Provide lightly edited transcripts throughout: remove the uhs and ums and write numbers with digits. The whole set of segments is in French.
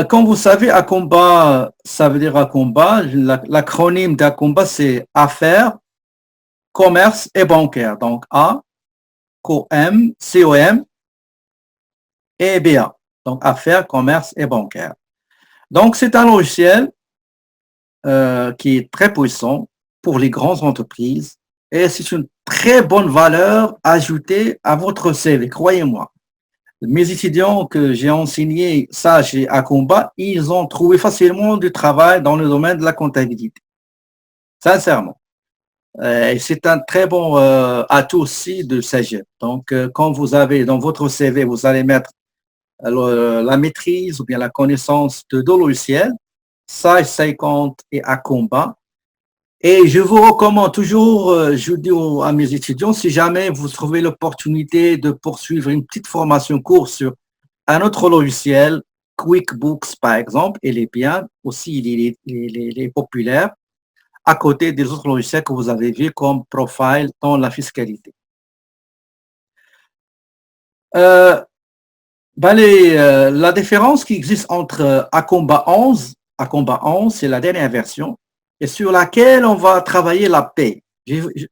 Comme vous savez, Acomba, ça veut dire Acomba. L'acronyme d'Acomba, c'est Affaires, Commerce et Bancaire. Donc A, COM et BA. Donc Affaires, Commerce et Bancaire. Donc c'est un logiciel qui est très puissant pour les grandes entreprises et c'est une très bonne valeur ajoutée à votre CV, croyez-moi. Mes étudiants que j'ai enseigné ça chez Acomba, ils ont trouvé facilement du travail dans le domaine de la comptabilité. Sincèrement. C'est un très bon atout aussi de CEGEP. Donc, quand vous avez dans votre CV, vous allez mettre la maîtrise ou bien la connaissance de deux logiciels, Sage 50 et Acomba. Et je vous recommande toujours, je dis à mes étudiants, si jamais vous trouvez l'opportunité de poursuivre une petite formation courte sur un autre logiciel, QuickBooks par exemple, il est bien, aussi il est populaire, à côté des autres logiciels que vous avez vus comme Profile dans la fiscalité. La différence qui existe entre Acomba 11 c'est la dernière version, et sur laquelle on va travailler la paie.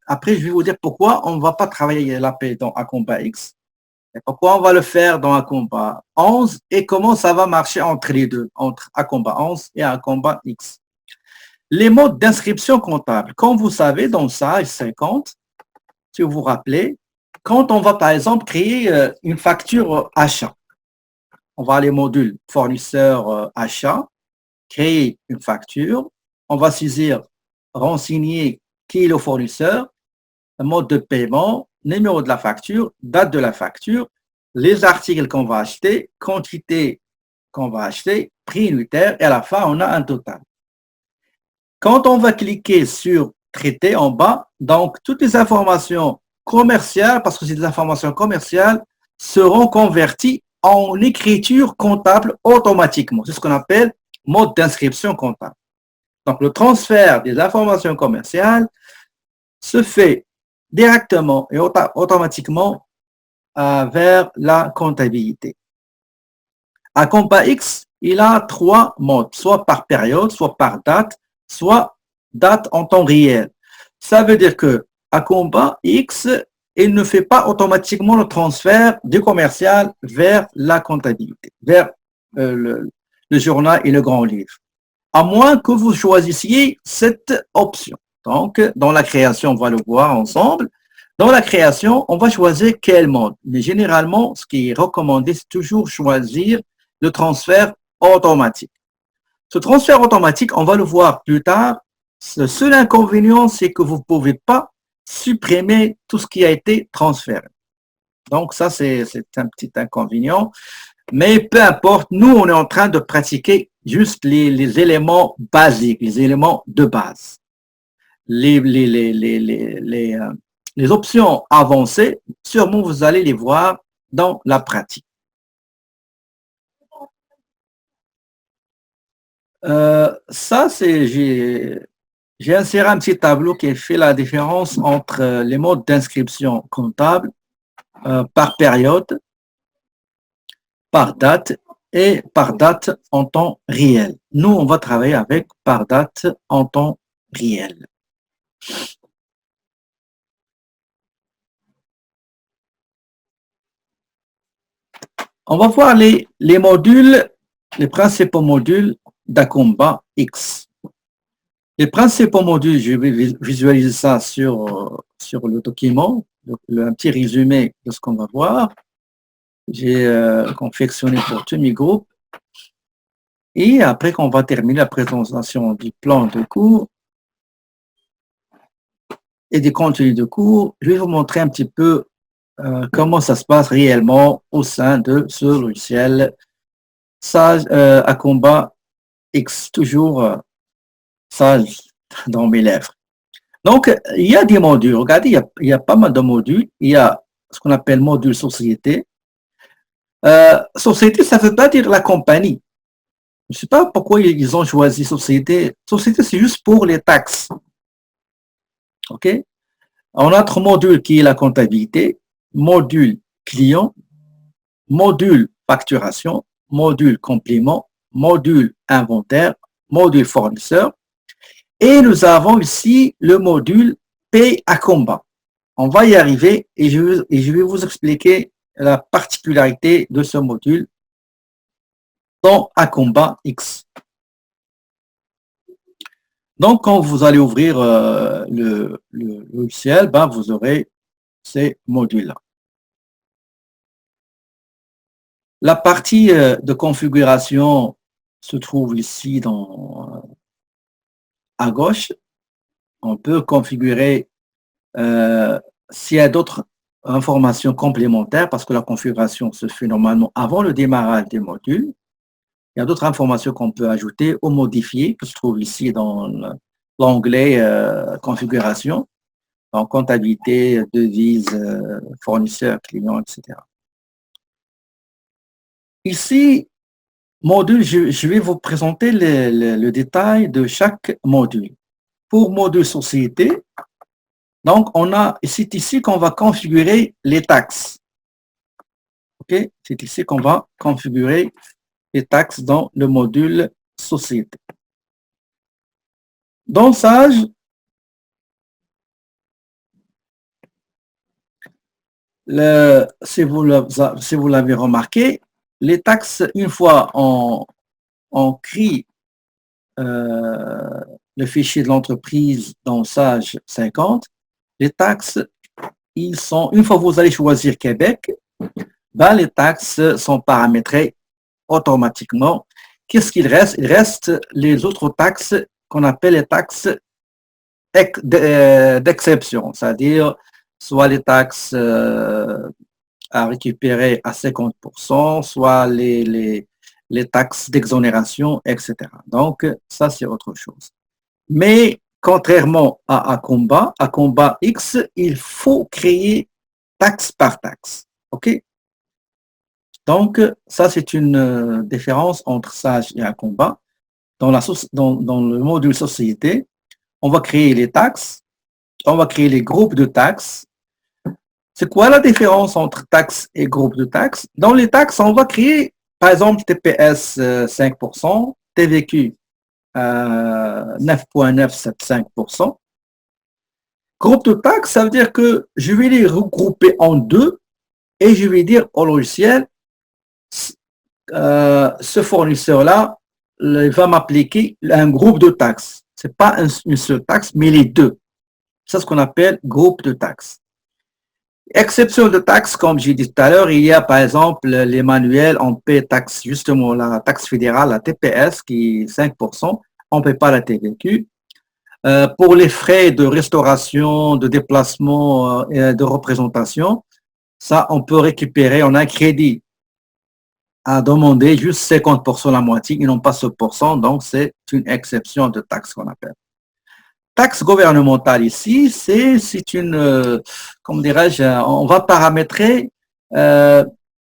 Après, je vais vous dire pourquoi on ne va pas travailler la paie dans Acomba X, et pourquoi on va le faire dans Acomba 11 et comment ça va marcher entre les deux, entre Acomba 11 et Acomba X. Les modes d'inscription comptable, comme vous savez, dans Sage 50, si vous vous rappelez, quand on va par exemple créer une facture achat, on va aller module fournisseur achat, créer une facture, on va saisir renseigner qui est le fournisseur, mode de paiement, numéro de la facture, date de la facture, les articles qu'on va acheter, quantité qu'on va acheter, prix unitaire, et à la fin, on a un total. Quand on va cliquer sur traiter en bas, donc toutes les informations commerciales, parce que c'est des informations commerciales, seront converties en écriture comptable automatiquement. C'est ce qu'on appelle mode d'inscription comptable. Donc, le transfert des informations commerciales se fait directement et automatiquement vers la comptabilité. Acomba X, il a trois modes, soit par période, soit par date, soit date en temps réel. Ça veut dire que Acomba X, il ne fait pas automatiquement le transfert du commercial vers la comptabilité, vers le journal et le grand livre, à moins que vous choisissiez cette option. Donc, dans la création, on va le voir ensemble. Dans la création, on va choisir quel mode. Mais généralement, ce qui est recommandé, c'est toujours choisir le transfert automatique. Ce transfert automatique, on va le voir plus tard. Le seul inconvénient, c'est que vous ne pouvez pas supprimer tout ce qui a été transféré. Donc, ça, c'est un petit inconvénient. Mais peu importe, nous, on est en train de pratiquer juste les éléments basiques, les éléments de base. Les options avancées, sûrement vous allez les voir dans la pratique. Ça, c'est j'ai inséré un petit tableau qui fait la différence entre les modes d'inscription comptable par période, par date et par date en temps réel. Nous, on va travailler avec par date en temps réel. On va voir les modules, les principaux modules d'Acomba X. Les principaux modules, je vais visualiser ça sur le document, un petit résumé de ce qu'on va voir. J'ai confectionné pour tous mes groupes. Et après qu'on va terminer la présentation du plan de cours et des contenus de cours, je vais vous montrer un petit peu comment ça se passe réellement au sein de ce logiciel Sage Acomba X, toujours Sage dans mes lèvres. Donc, il y a des modules. Regardez, il y a pas mal de modules. Il y a ce qu'on appelle module société. Société, ça ne veut pas dire la compagnie. Je ne sais pas pourquoi ils ont choisi société. Société, c'est juste pour les taxes. OK? On a notre module qui est la comptabilité, module client, module facturation, module complément, module inventaire, module fournisseur, et nous avons ici le module paye à combat. On va y arriver et je vais vous expliquer la particularité de ce module dans Acomba X. Donc, quand vous allez ouvrir le logiciel, ben, vous aurez ces modules-là. La partie de configuration se trouve ici à gauche. On peut configurer s'il y a d'autres informations complémentaires, parce que la configuration se fait normalement avant le démarrage des modules. Il y a d'autres informations qu'on peut ajouter ou modifier, qui se trouve ici dans l'onglet configuration, donc comptabilité, devise, fournisseur, client, etc. Ici, module, je vais vous présenter le détail de chaque module. Pour module société, donc c'est ici qu'on va configurer les taxes. Ok, c'est ici qu'on va configurer les taxes dans le module société. Dans Sage, si vous l'avez remarqué, les taxes, une fois on crée le fichier de l'entreprise dans Sage 50, les taxes, une fois que vous allez choisir Québec, ben, les taxes sont paramétrées automatiquement. Qu'est-ce qu'il reste? Il reste les autres taxes qu'on appelle les taxes d'exception, c'est-à-dire soit les taxes à récupérer à 50%, soit les taxes d'exonération, etc. Donc, ça, c'est autre chose. Mais contrairement à Acomba X, il faut créer taxe par taxe. OK? Donc, ça, c'est une différence entre Sage et Acomba. Dans le module société, on va créer les taxes, on va créer les groupes de taxes. C'est quoi la différence entre taxes et groupes de taxes? Dans les taxes, on va créer, par exemple, TPS 5%, TVQ 9,975%. Groupe de taxes, ça veut dire que je vais les regrouper en deux et je vais dire au logiciel, ce fournisseur-là va m'appliquer un groupe de taxes. Ce n'est pas une seule taxe, mais les deux. C'est ce qu'on appelle groupe de taxes. Exception de taxes, comme j'ai dit tout à l'heure, il y a par exemple les manuels, on paie taxe, justement la taxe fédérale, la TPS, qui est 5%, on ne paie pas la TVQ. Pour les frais de restauration, de déplacement et de représentation, ça, on peut récupérer, on a un crédit à demander juste 50%, la moitié, et non pas ce pourcent, donc c'est une exception de taxe qu'on appelle. Taxe gouvernementale ici, c'est une, comment dirais-je, on va paramétrer,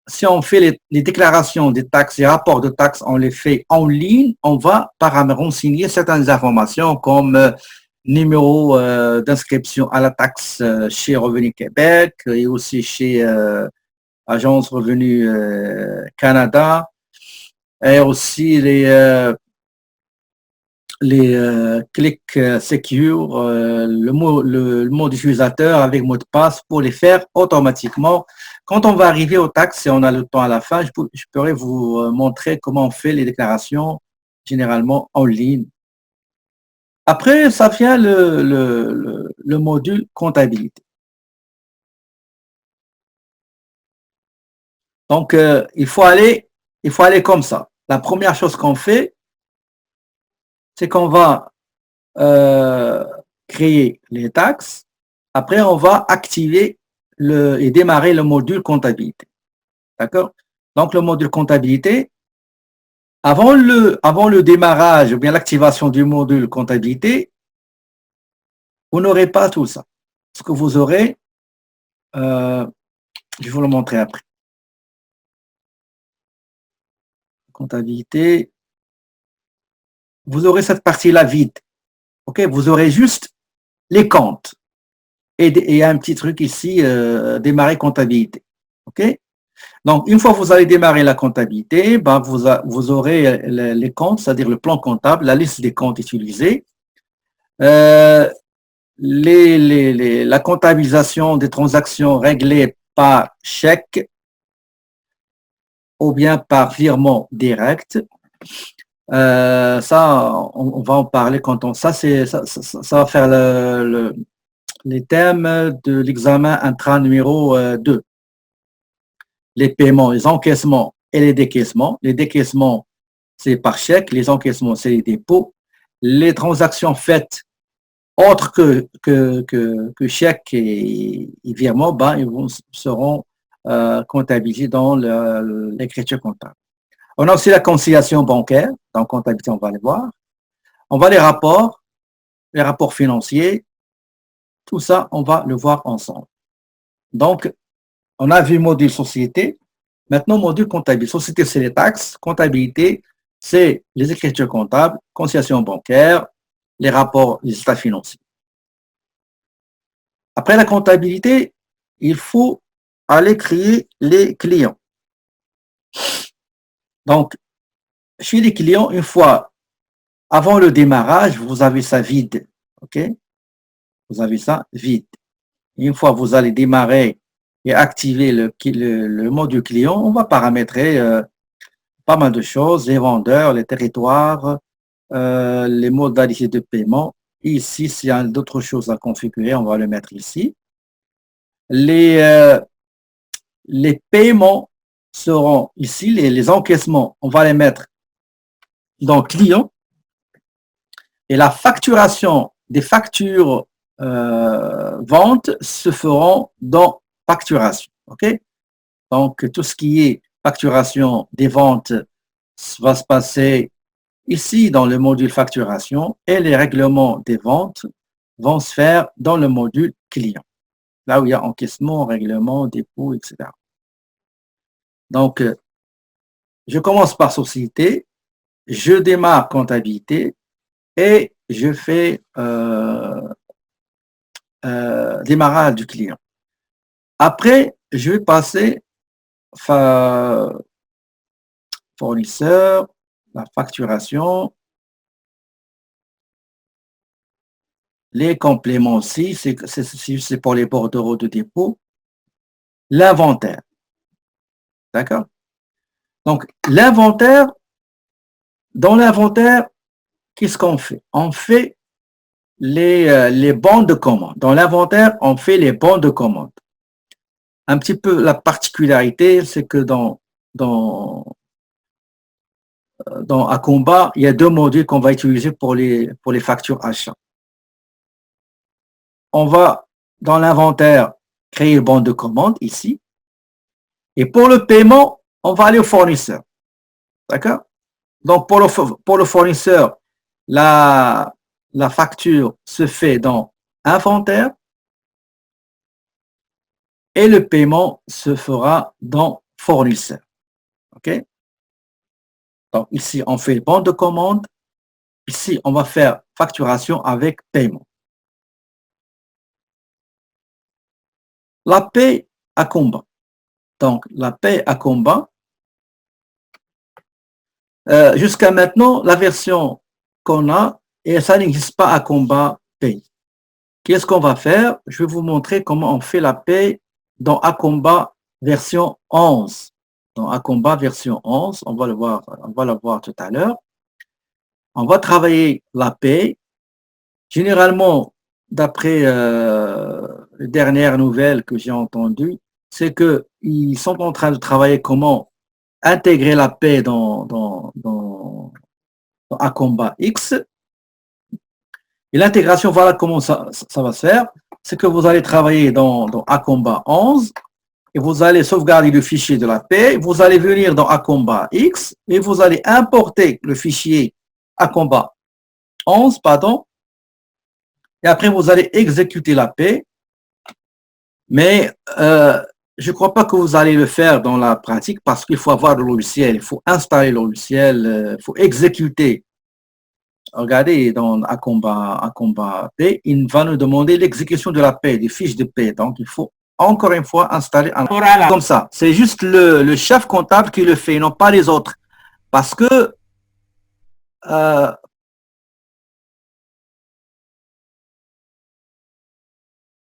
si on fait les déclarations des taxes, les rapports de taxes, on les fait en ligne, on va renseigner certaines informations comme numéro d'inscription à la taxe chez Revenu Québec et aussi chez Agence Revenu Canada, et aussi les clics secure, le mot d'utilisateur avec mot de passe pour les faire automatiquement. Quand on va arriver aux taxes et on a le temps à la fin, je pourrais vous montrer comment on fait les déclarations généralement en ligne. Après, ça vient le module comptabilité. Donc, il faut aller comme ça. La première chose qu'on fait, c'est qu'on va créer les taxes. Après, on va activer et démarrer le module comptabilité. D'accord? Donc, le module comptabilité, avant le démarrage ou bien l'activation du module comptabilité, vous n'aurez pas tout ça. Ce que vous aurez, je vais vous le montrer après. Comptabilité, vous aurez cette partie-là vide. OK? Vous aurez juste les comptes. Et il y a un petit truc ici, démarrer comptabilité. OK? Donc, une fois que vous allez démarrer la comptabilité, ben, vous aurez les comptes, c'est-à-dire le plan comptable, la liste des comptes utilisés, euh, la comptabilisation des transactions réglées par chèque ou bien par virement direct. Ça, on va en parler quand on... Ça, ça va faire les thèmes de l'examen intra numéro 2. Les paiements, les encaissements et les décaissements. Les décaissements, c'est par chèque. Les encaissements, c'est les dépôts. Les transactions faites autres que chèque et virement, ben, seront comptabilisés dans l'écriture comptable. On a aussi la conciliation bancaire. Dans comptabilité, on va les voir. On va les rapports financiers. Tout ça, on va le voir ensemble. Donc, on a vu module société. Maintenant, module comptabilité. Société, c'est les taxes. Comptabilité, c'est les écritures comptables, conciliation bancaire, les rapports, les états financiers. Après la comptabilité, il faut aller créer les clients. Donc, chez les clients, une fois avant le démarrage, vous avez ça vide. OK? Vous avez ça vide. Une fois que vous allez démarrer et activer le module client, on va paramétrer pas mal de choses, les vendeurs, les territoires, les modalités de paiement. Ici, s'il y a d'autres choses à configurer, on va le mettre ici. Les paiements seront ici, les encaissements, on va les mettre dans client. Et la facturation des factures vente se feront dans facturation. OK? Donc, tout ce qui est facturation des ventes va se passer ici dans le module facturation et les règlements des ventes vont se faire dans le module client. Là où il y a encaissement, règlement, dépôt, etc. Donc, je commence par société, je démarre comptabilité et je fais démarrage du client. Après, je vais passer fournisseur, la facturation, les compléments aussi, c'est pour les bordereaux de dépôt, l'inventaire. D'accord? Donc, l'inventaire, dans l'inventaire, qu'est-ce qu'on fait? On fait les bons de commande. Dans l'inventaire, on fait les bons de commande. Un petit peu la particularité, c'est que dans Acomba, il y a deux modules qu'on va utiliser pour les factures achats. On va, dans l'inventaire, créer le bon de commande ici. Et pour le paiement, on va aller au fournisseur. D'accord? Donc, pour le fournisseur, la facture se fait dans inventaire et le paiement se fera dans fournisseur. OK? Donc, ici, on fait le bon de commande. Ici, on va faire facturation avec paiement. La paie à combat. Donc, la paie à combat. Jusqu'à maintenant, la version qu'on a, et ça n'existe pas à combat paie. Qu'est-ce qu'on va faire? Je vais vous montrer comment on fait la paie dans Acomba version 11. Dans Acomba version 11, on va le voir tout à l'heure. On va travailler la paie. Généralement, d'après les dernières nouvelles que j'ai entendues, c'est qu'ils sont en train de travailler comment intégrer la paie dans Acomba X. Et l'intégration, voilà comment ça va se faire. C'est que vous allez travailler dans Acomba 11 et vous allez sauvegarder le fichier de la paie. Vous allez venir dans Acomba X et vous allez importer le fichier Acomba 11, pardon. Et après, vous allez exécuter la paie. Mais je ne crois pas que vous allez le faire dans la pratique parce qu'il faut avoir le logiciel, il faut installer le logiciel, il faut exécuter. Regardez, dans Acomba Paie, il va nous demander l'exécution de la paie, des fiches de paie. Donc, il faut encore une fois installer un Voilà. comme ça. C'est juste le chef comptable qui le fait, non pas les autres. Parce que